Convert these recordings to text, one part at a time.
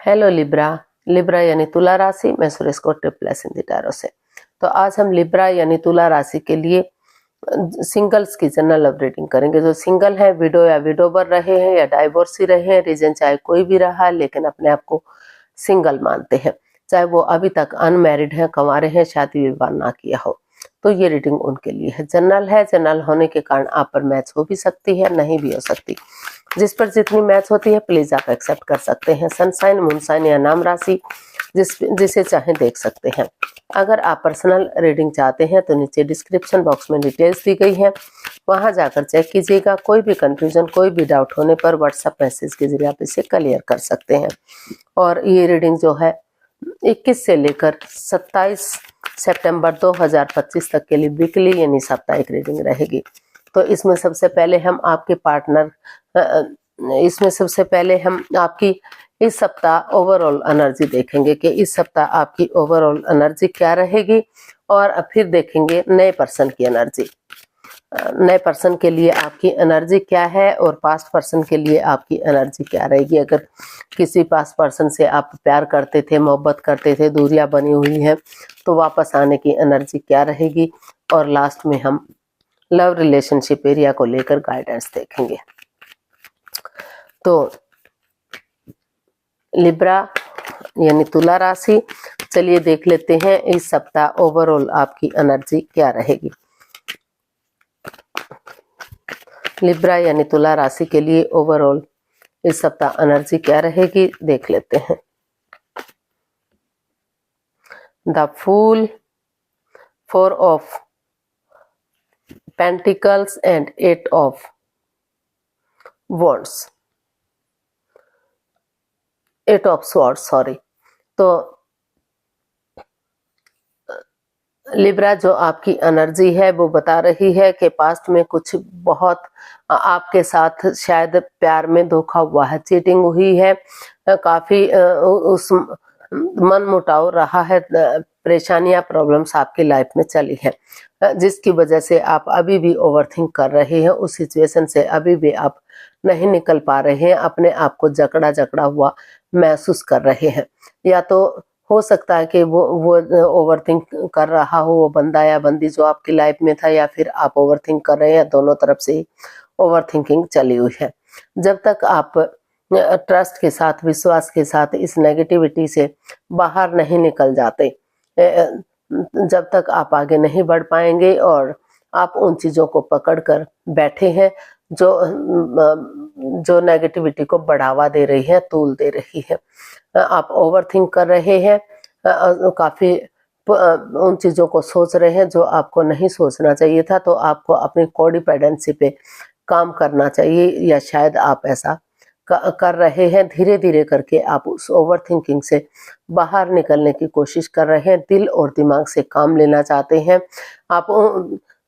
Hello Libra. Libra यानी तुला राशि। मैं सुरेश को ट्रिपल एस हिंदी टैरो से। तो आज हम लिब्रा यानी तुला राशि के लिए सिंगल्स की जनरल लव रीडिंग करेंगे। जो सिंगल है, विडो या विडोबर रहे हैं या डाइवोर्सी रहे हैं, रीजन चाहे कोई भी रहा, लेकिन अपने आप को सिंगल मानते हैं, चाहे वो अभी तक अनमैरिड हैं, कंवारे हैं, शादी विवाह ना किया हो, तो ये रीडिंग उनके लिए है। जनरल है, जनरल होने के कारण आप पर मैच हो भी सकती है, नहीं भी हो सकती। जिस पर जितनी मैच होती है प्लीज आप एक्सेप्ट कर सकते हैं। सनसाइन, मूनसाइन या नाम राशि जिसे चाहें देख सकते हैं। अगर आप पर्सनल रीडिंग चाहते हैं तो नीचे डिस्क्रिप्शन बॉक्स में डिटेल्स दी गई है, वहां जाकर चेक कीजिएगा। कोई भी कंफ्यूजन, कोई भी डाउट होने पर व्हाट्सएप मैसेज के जरिए आप इसे क्लियर कर सकते हैं। और ये रीडिंग जो है 21 से लेकर 27 सितंबर 2025 तक के लिए वीकली यानी साप्ताहिक रीडिंग रहेगी। तो इसमें सबसे पहले हम आपके पार्टनर आपकी इस सप्ताह ओवरऑल एनर्जी देखेंगे कि इस सप्ताह आपकी ओवरऑल एनर्जी क्या रहेगी, और फिर देखेंगे नए पर्सन की एनर्जी। नए पर्सन के लिए आपकी एनर्जी क्या है और पास्ट पर्सन के लिए आपकी एनर्जी क्या रहेगी। अगर किसी पास्ट पर्सन से आप प्यार करते थे, मोहब्बत करते थे, दूरियां बनी हुई हैं, तो वापस आने की एनर्जी क्या रहेगी। और लास्ट में हम लव रिलेशनशिप एरिया को लेकर गाइडेंस देखेंगे। तो लिब्रा यानी तुला राशि, चलिए देख लेते हैं इस सप्ताह ओवरऑल आपकी एनर्जी क्या रहेगी। लिब्रा यानी तुला राशि के लिए ओवरऑल इस सप्ताह एनर्जी क्या रहेगी, देख लेते हैं। The fool, 4 of pentacles and 8 of wands, 8 of swords, sorry. तो लिब्रा, जो आपकी एनर्जी है वो बता रही है कि पास्ट में कुछ बहुत आपके साथ शायद प्यार में धोखा हुआ है, चीटिंग हुई है, काफी उस मन मुटाव रहा है, परेशानियां, प्रॉब्लम्स आपकी लाइफ में चली है, जिसकी वजह से आप अभी भी ओवरथिंक कर रहे हैं। उस सिचुएशन से अभी भी आप नहीं निकल पा रहे हैं, अपने आप को जकड़ा जकड़ा हुआ महसूस कर रहे हैं। या तो हो सकता है कि वो ओवरथिंक कर रहा हो वो बंदा या बंदी जो आपकी लाइफ में था, या फिर आप ओवरथिंक कर रहे हैं। दोनों तरफ से ही ओवरथिंकिंग चली हुई है। जब तक आप ट्रस्ट के साथ, विश्वास के साथ इस नेगेटिविटी से बाहर नहीं निकल जाते, जब तक आप आगे नहीं बढ़ पाएंगे। और आप उन चीजों को पकड़ कर बैठे हैं जो नेगेटिविटी को बढ़ावा दे रही है, तूल दे रही है। आप ओवरथिंक कर रहे हैं, काफी उन चीजों को सोच रहे हैं जो आपको नहीं सोचना चाहिए था। तो आपको अपनी कोडिपेंडेंसी पे काम करना चाहिए, या शायद आप ऐसा कर रहे हैं। धीरे धीरे करके आप उस ओवरथिंकिंग से बाहर निकलने की कोशिश कर रहे हैं, दिल और दिमाग से काम लेना चाहते हैं। आप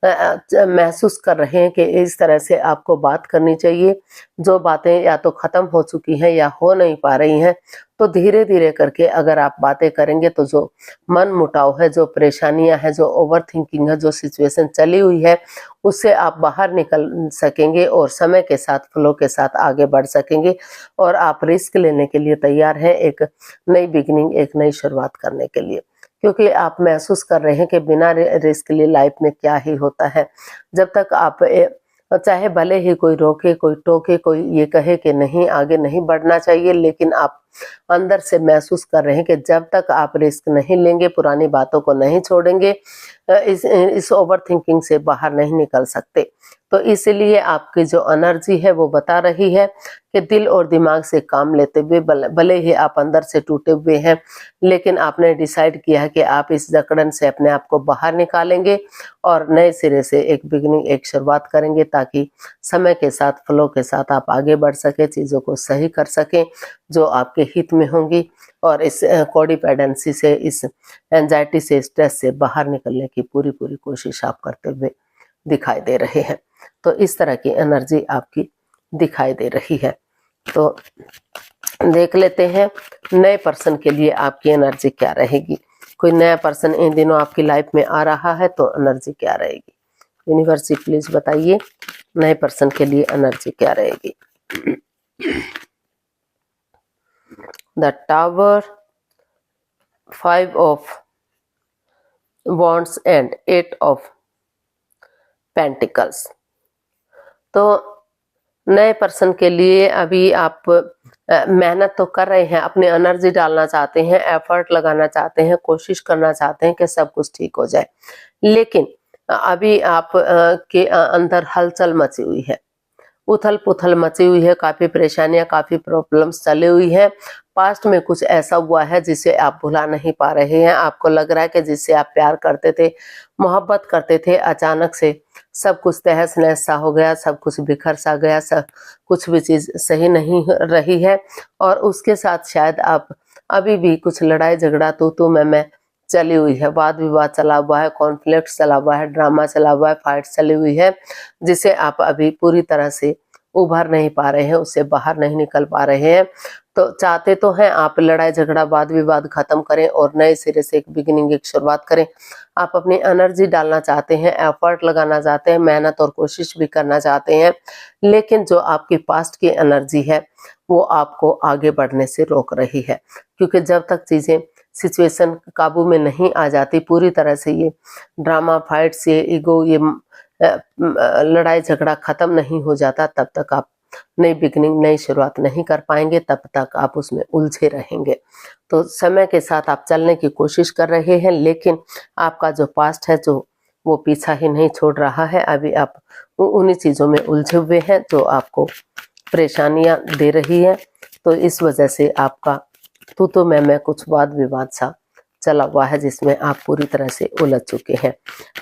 महसूस कर रहे हैं कि इस तरह से आपको बात करनी चाहिए, जो बातें या तो खत्म हो चुकी हैं या हो नहीं पा रही हैं। तो धीरे धीरे करके अगर आप बातें करेंगे तो जो मन मुटाव है, जो परेशानियां हैं, जो ओवरथिंकिंग है, जो सिचुएशन चली हुई है, उससे आप बाहर निकल सकेंगे और समय के साथ, फ्लो के साथ आगे बढ़ सकेंगे। और आप रिस्क लेने के लिए तैयार हैं, एक नई बिगिनिंग, एक नई शुरुआत करने के लिए, क्योंकि आप महसूस कर रहे हैं कि बिना रिस्क लिए लाइफ में क्या ही होता है। जब तक आप चाहे भले ही कोई रोके, कोई टोके, कोई ये कहे कि नहीं आगे नहीं बढ़ना चाहिए, लेकिन आप अंदर से महसूस कर रहे हैं कि जब तक आप रिस्क नहीं लेंगे, पुरानी बातों को नहीं छोड़ेंगे, इस ओवरथिंकिंग से बाहर नहीं निकल सकते। तो इसलिए आपकी जो एनर्जी है वो बता रही है कि दिल और दिमाग से काम लेते हुए, भले ही आप अंदर से टूटे हुए हैं, लेकिन आपने डिसाइड किया है कि आप इस जकड़न से अपने आप को बाहर निकालेंगे और नए सिरे से एक बिगिनिंग, एक शुरुआत करेंगे, ताकि समय के साथ, फ्लो के साथ आप आगे बढ़ सके, चीजों को सही कर सकें जो आपके हित में होंगी। और इस कोडिपेंडेंसी से, इस एंजाइटी से, स्ट्रेस से बाहर निकलने की पूरी पूरी कोशिश आप करते हुए दिखाई दे रहे हैं। तो इस तरह की एनर्जी आपकी दिखाई दे रही है। तो देख लेते हैं नए पर्सन के लिए आपकी एनर्जी क्या रहेगी। कोई नया पर्सन इन दिनों आपकी लाइफ में आ रहा है तो एनर्जी क्या रहेगी। यूनिवर्स प्लीज बताइए नए पर्सन के लिए एनर्जी क्या रहेगी। The tower, 5 of wands and 8 of pentacles. तो नए पर्सन के लिए अभी आप मेहनत तो कर रहे हैं, अपनी एनर्जी डालना चाहते हैं, एफर्ट लगाना चाहते हैं, कोशिश करना चाहते हैं कि सब कुछ ठीक हो जाए, लेकिन अभी आप के अंदर हलचल मची हुई है, उथल पुथल मची हुई है, काफी परेशानियां, काफी प्रॉब्लम्स चली हुई है। पास्ट में कुछ ऐसा हुआ है जिसे आप भुला नहीं पा रहे हैं। आपको लग रहा है कि जिससे आप प्यार करते थे, मोहब्बत करते थे, अचानक से सब कुछ तहस नहस सा हो गया, सब कुछ बिखर सा गया, सब कुछ भी चीज सही नहीं रही है। और उसके साथ शायद आप अभी भी कुछ लड़ाई झगड़ा तू मैं चली हुई है, वाद विवाद चला हुआ है, कॉन्फ्लिक्ट चला हुआ है, ड्रामा चला हुआ है, फाइट चली हुई है, जिसे आप अभी पूरी तरह से उभर नहीं पा रहे हैं, उससे बाहर नहीं निकल पा रहे हैं। तो चाहते तो हैं आप लड़ाई झगड़ा वाद विवाद खत्म करें और नए सिरे से एक बिगिनिंग, एक शुरुआत करें। आप अपनी एनर्जी डालना चाहते हैं, एफर्ट लगाना चाहते हैं, मेहनत और कोशिश भी करना चाहते हैं, लेकिन जो आपकी पास्ट की एनर्जी है वो आपको आगे बढ़ने से रोक रही है। क्योंकि जब तक चीजें, सिचुएशन काबू में नहीं आ जाती पूरी तरह से, ये ड्रामा, फाइट्स, ये ईगो, ये लड़ाई झगड़ा खत्म नहीं हो जाता, तब तक आप नई बिगनिंग, नई शुरुआत नहीं कर पाएंगे, तब तक आप उसमें उलझे रहेंगे। तो समय के साथ आप चलने की कोशिश कर रहे हैं, लेकिन आपका जो पास्ट है जो वो पीछा ही नहीं छोड़ रहा है। अभी आप उन्हीं चीजों में उलझे हुए हैं जो आपको परेशानियां दे रही है। तो इस वजह से आपका तू मैं कुछ वाद विवाद सा चला हुआ है, जिसमें आप पूरी तरह से उलझ चुके हैं।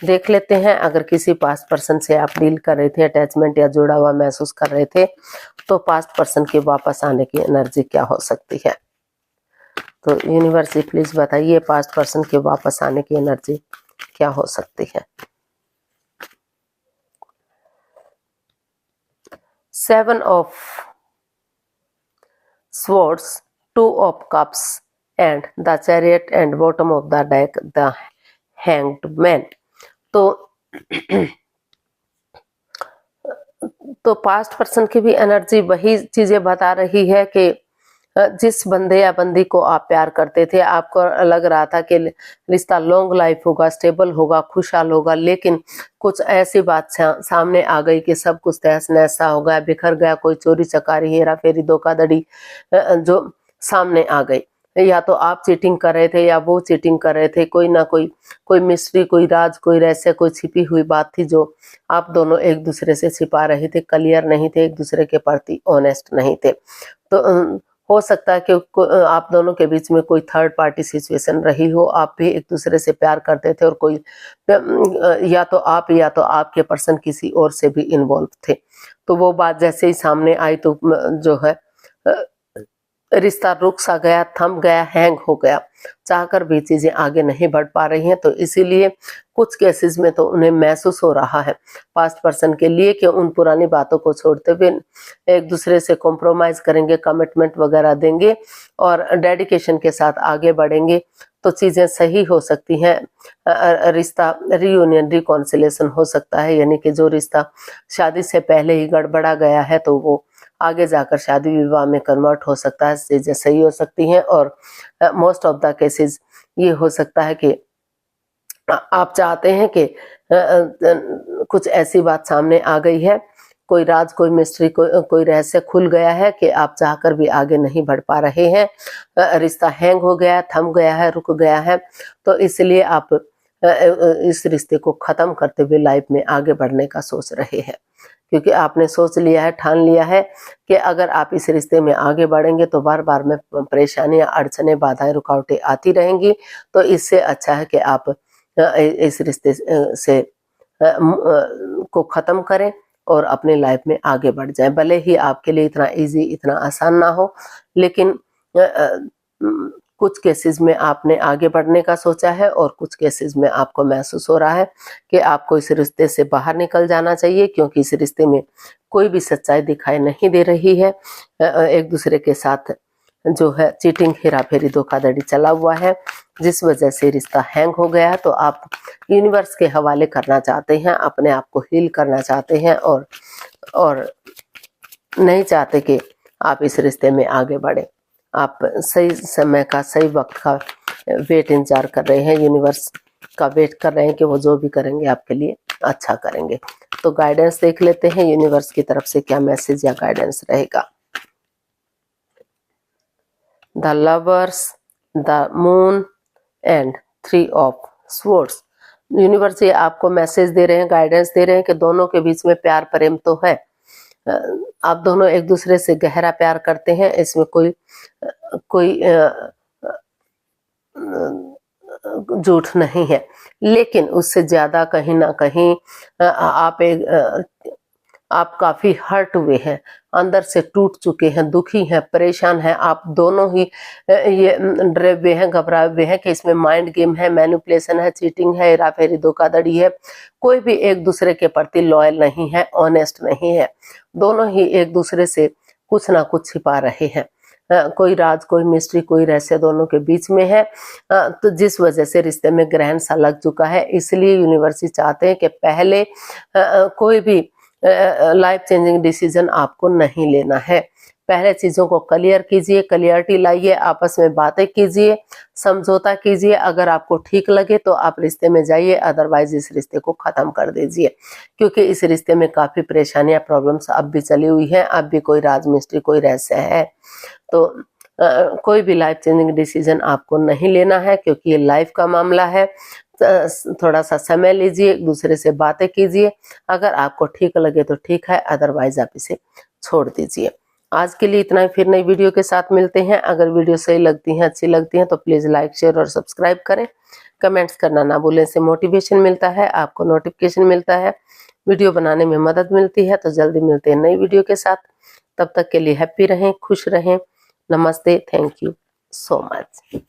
देख लेते हैं, अगर किसी पास्ट पर्सन से आप डील कर रहे थे, अटैचमेंट या जुड़ा हुआ महसूस कर रहे थे, तो पास्ट पर्सन के वापस आने की एनर्जी क्या हो सकती है। तो यूनिवर्स प्लीज बताइए, पास्ट पर्सन के वापस आने की एनर्जी क्या हो सकती है। 7 of swords, 2 of cups and the chariot and bottom of the deck the hanged man. तो पास्ट पर्सन की भी एनर्जी वही चीजें बता रही है कि जिस बंदे या बंदी को आप प्यार करते थे, आपको लग रहा था कि रिश्ता लॉन्ग लाइफ होगा, स्टेबल होगा, खुशहाल होगा, लेकिन कुछ ऐसी बात सामने आ गई कि सब कुछ तहस नहस सा हो गया, बिखर गया। कोई चोरी चकारी, हेरा फेरी, धोखाधड़ी जो सामने आ गई, या तो आप चीटिंग कर रहे थे या वो चीटिंग कर रहे थे, कोई ना कोई मिस्ट्री, कोई राज, कोई रहस्य, कोई छिपी हुई बात थी जो आप दोनों एक दूसरे से छिपा रहे थे, क्लियर नहीं थे, एक दूसरे के प्रति ऑनेस्ट नहीं थे। तो हो सकता है कि आप दोनों के बीच में कोई थर्ड पार्टी सिचुएशन रही हो, आप भी एक दूसरे से प्यार करते थे और कोई या तो आप या तो आपके पर्सन किसी और से भी इन्वॉल्व थे। तो वो बात जैसे ही सामने आई तो जो है रिश्ता रुक सा गया, थम गया, हैंग हो गया, चाहकर भी चीजें आगे नहीं बढ़ पा रही हैं। तो इसीलिए कुछ केसेस में तो उन्हें महसूस हो रहा है पास्ट पर्सन के लिए कि उन पुरानी बातों को छोड़ते हुए एक दूसरे से कॉम्प्रोमाइज करेंगे, कमिटमेंट वगैरह देंगे और डेडिकेशन के साथ आगे बढ़ेंगे तो चीजें सही हो सकती हैं। रिश्ता रियूनियन, रिकॉन्सिलेशन हो सकता है, यानी कि जो रिश्ता शादी से पहले ही गड़बड़ा गया है तो वो आगे जाकर शादी विवाह में कन्वर्ट हो सकता है, चीजें सही हो सकती हैं। और मोस्ट ऑफ द केसेस ये हो सकता है कि आप चाहते हैं कि कुछ ऐसी बात सामने आ गई है, कोई राज, कोई मिस्ट्री, कोई रहस्य खुल गया है कि आप चाहकर भी आगे नहीं बढ़ पा रहे हैं, रिश्ता हैंग हो गया, थम गया है, रुक गया है। तो इसलिए आप इस रिश्ते को खत्म करते हुए लाइफ में आगे बढ़ने का सोच रहे हैं, क्योंकि आपने सोच लिया है, ठान लिया है कि अगर आप इस रिश्ते में आगे बढ़ेंगे तो बार बार में परेशानियां, अड़चने, बाधाएं, रुकावटें आती रहेंगी। तो इससे अच्छा है कि आप इस रिश्ते से को खत्म करें और अपने लाइफ में आगे बढ़ जाएं। भले ही आपके लिए इतना इजी, इतना आसान ना हो, लेकिन कुछ केसेस में आपने आगे बढ़ने का सोचा है और कुछ केसेस में आपको महसूस हो रहा है कि आपको इस रिश्ते से बाहर निकल जाना चाहिए, क्योंकि इस रिश्ते में कोई भी सच्चाई दिखाई नहीं दे रही है। एक दूसरे के साथ जो है चीटिंग, हेरा फेरी, धोखाधड़ी चला हुआ है, जिस वजह से रिश्ता हैंग हो गया है। तो आप यूनिवर्स के हवाले करना चाहते हैं, अपने आप को हील करना चाहते हैं और नहीं चाहते कि आप इस रिश्ते में आगे बढ़े। आप सही समय का, सही वक्त का इंतजार कर रहे हैं, यूनिवर्स का वेट कर रहे हैं कि वो जो भी करेंगे आपके लिए अच्छा करेंगे। तो गाइडेंस देख लेते हैं यूनिवर्स की तरफ से क्या मैसेज या गाइडेंस रहेगा। The lovers, the moon and 3 of swords. Universe ये आपको मैसेज दे रहे हैं, गाइडेंस दे रहे हैं कि दोनों के बीच में प्यार प्रेम तो है, आप दोनों एक दूसरे से गहरा प्यार करते हैं, इसमें कोई झूठ नहीं है, लेकिन उससे ज्यादा कहीं ना कहीं आप काफी हर्ट हुए हैं, अंदर से टूट चुके हैं, दुखी हैं, परेशान हैं। आप दोनों ही ये डरे हुए हैं, घबराए हुए हैं कि इसमें माइंड गेम है, मैनिपुलेशन है, चीटिंग है, हेराफेरी, धोखाधड़ी है। कोई भी एक दूसरे के प्रति लॉयल नहीं है, ऑनेस्ट नहीं है। दोनों ही एक दूसरे से कुछ ना कुछ छिपा रहे हैं। कोई राज, कोई मिस्ट्री, कोई रहस्य दोनों के बीच में है। तो जिस वजह से रिश्ते में ग्रहण सा लग चुका है, इसलिए यूनिवर्स चाहते हैं कि पहले कोई भी लाइफ चेंजिंग डिसीजन आपको नहीं लेना है। पहले चीजों को क्लियर कीजिए, क्लियरिटी लाइए, आपस में बातें कीजिए, समझौता कीजिए। अगर आपको ठीक लगे तो आप रिश्ते में जाइए, अदरवाइज इस रिश्ते को खत्म कर दीजिए, क्योंकि इस रिश्ते में काफी परेशानियां, प्रॉब्लम्स अब भी चली हुई हैं। अब भी कोई राज, मिस्ट्री, कोई रहस्य है। तो कोई भी लाइफ चेंजिंग डिसीजन आपको नहीं लेना है, क्योंकि ये लाइफ का मामला है। थोड़ा सा समय लीजिए, एक दूसरे से बातें कीजिए। अगर आपको ठीक लगे तो ठीक है, अदरवाइज आप इसे छोड़ दीजिए। आज के लिए इतना ही, फिर नई वीडियो के साथ मिलते हैं। अगर वीडियो सही लगती है, अच्छी लगती है तो प्लीज लाइक, शेयर और सब्सक्राइब करें। कमेंट्स करना ना भूलें, से मोटिवेशन मिलता है, आपको नोटिफिकेशन मिलता है, वीडियो बनाने में मदद मिलती है। तो जल्दी मिलते हैं नई वीडियो के साथ। तब तक के लिए हैप्पी रहें, खुश रहें। नमस्ते, थैंक यू सो मच।